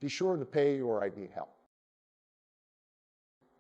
Be sure to pay your ID help.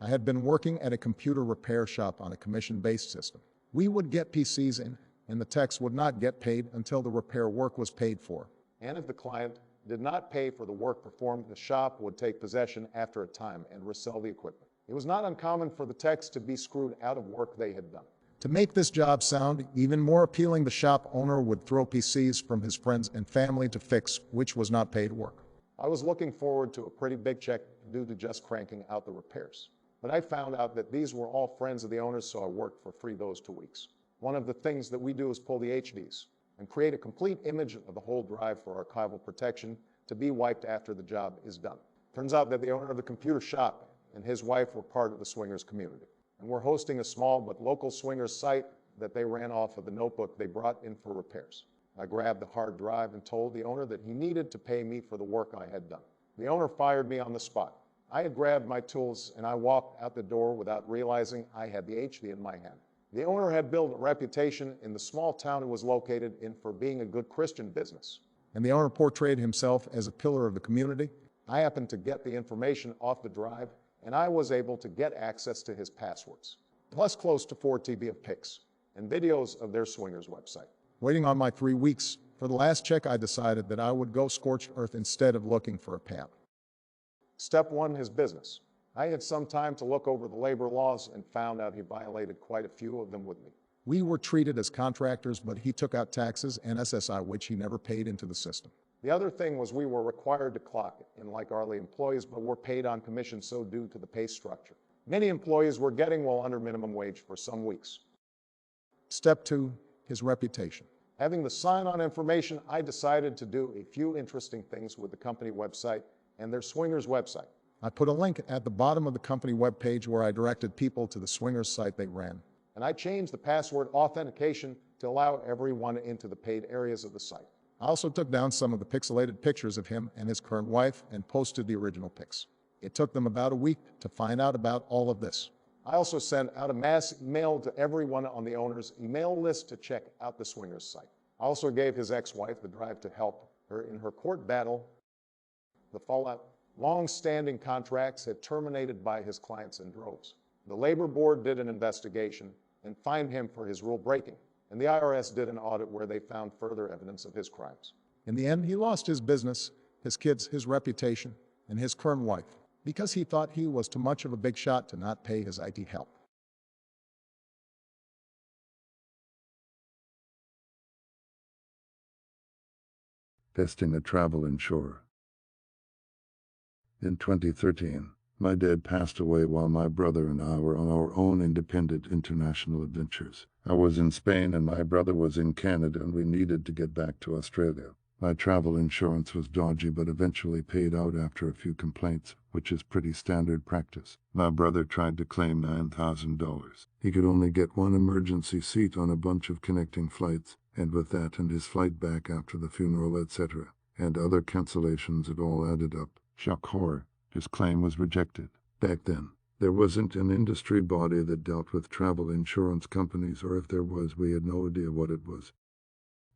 I had been working at a computer repair shop on a commission-based system. We would get PCs in, and the techs would not get paid until the repair work was paid for. And if the client did not pay for the work performed, the shop would take possession after a time and resell the equipment. It was not uncommon for the techs to be screwed out of work they had done. To make this job sound even more appealing, the shop owner would throw PCs from his friends and family to fix, which was not paid work. I was looking forward to a pretty big check due to just cranking out the repairs. But I found out that these were all friends of the owners, so I worked for free those 2 weeks. One of the things that we do is pull the HDs and create a complete image of the whole drive for archival protection to be wiped after the job is done. Turns out that the owner of the computer shop and his wife were part of the swingers community, and were hosting a small but local swingers site that they ran off of the notebook they brought in for repairs. I grabbed the hard drive and told the owner that he needed to pay me for the work I had done. The owner fired me on the spot. I had grabbed my tools and I walked out the door without realizing I had the HD in my hand. The owner had built a reputation in the small town it was located in for being a good Christian business. And the owner portrayed himself as a pillar of the community. I happened to get the information off the drive, and I was able to get access to his passwords, plus close to 4 TB of pics and videos of their swingers website. Waiting on my 3 weeks, for the last check I decided that I would go scorched earth instead of looking for a PAP. Step 1, his business. I had some time to look over the labor laws and found out he violated quite a few of them with me. We were treated as contractors, but he took out taxes and SSI, which he never paid into the system. The other thing was we were required to clock in like hourly employees, but were paid on commission, so due to the pay structure. Many employees were getting well under minimum wage for some weeks. Step 2, his reputation. Having the sign-on information, I decided to do a few interesting things with the company website and their swingers website. I put a link at the bottom of the company webpage where I directed people to the swingers site they ran. And I changed the password authentication to allow everyone into the paid areas of the site. I also took down some of the pixelated pictures of him and his current wife and posted the original pics. It took them about a week to find out about all of this. I also sent out a mass email to everyone on the owner's email list to check out the swingers site. I also gave his ex-wife the drive to help her in her court battle. The fallout, long-standing contracts had terminated by his clients in droves. The labor board did an investigation and fined him for his rule breaking, and the IRS did an audit where they found further evidence of his crimes. In the end, he lost his business, his kids, his reputation, and his current wife, because he thought he was too much of a big shot to not pay his IT help. Testing a travel insurer. In 2013, my dad passed away while my brother and I were on our own independent international adventures. I was in Spain and my brother was in Canada, and we needed to get back to Australia. My travel insurance was dodgy but eventually paid out after a few complaints, which is pretty standard practice. My brother tried to claim $9,000. He could only get one emergency seat on a bunch of connecting flights, and with that and his flight back after the funeral, etc., and other cancellations, it all added up. Shock horror. His claim was rejected. Back then, there wasn't an industry body that dealt with travel insurance companies, or if there was, we had no idea what it was.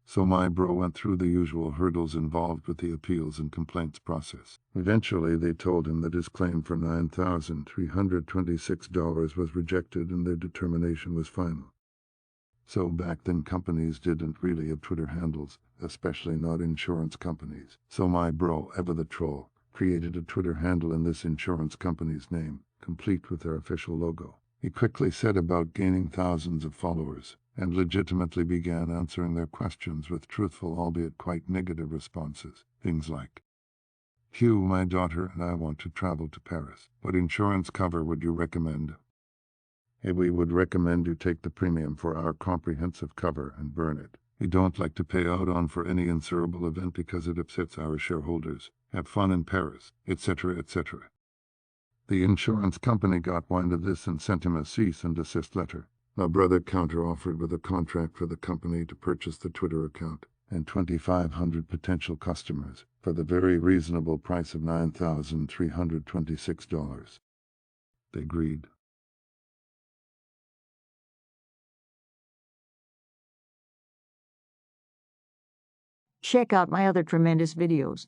So my bro went through the usual hurdles involved with the appeals and complaints process. Eventually, they told him that his claim for $9,326 was rejected and their determination was final. So back then, companies didn't really have Twitter handles, especially not insurance companies. So my bro, Ever the Troll, created a Twitter handle in this insurance company's name, complete with their official logo. He quickly set about gaining thousands of followers, and legitimately began answering their questions with truthful, albeit quite negative responses. Things like, "Hugh, my daughter and I want to travel to Paris. What insurance cover would you recommend?" "Hey, we would recommend you take the premium for our comprehensive cover and burn it. We don't like to pay out on for any insurable event because it upsets our shareholders. Have fun in Paris," etc., etc. The insurance company got wind of this and sent him a cease and desist letter. My brother counter-offered with a contract for the company to purchase the Twitter account and 2,500 potential customers for the very reasonable price of $9,326. They agreed. Check out my other tremendous videos.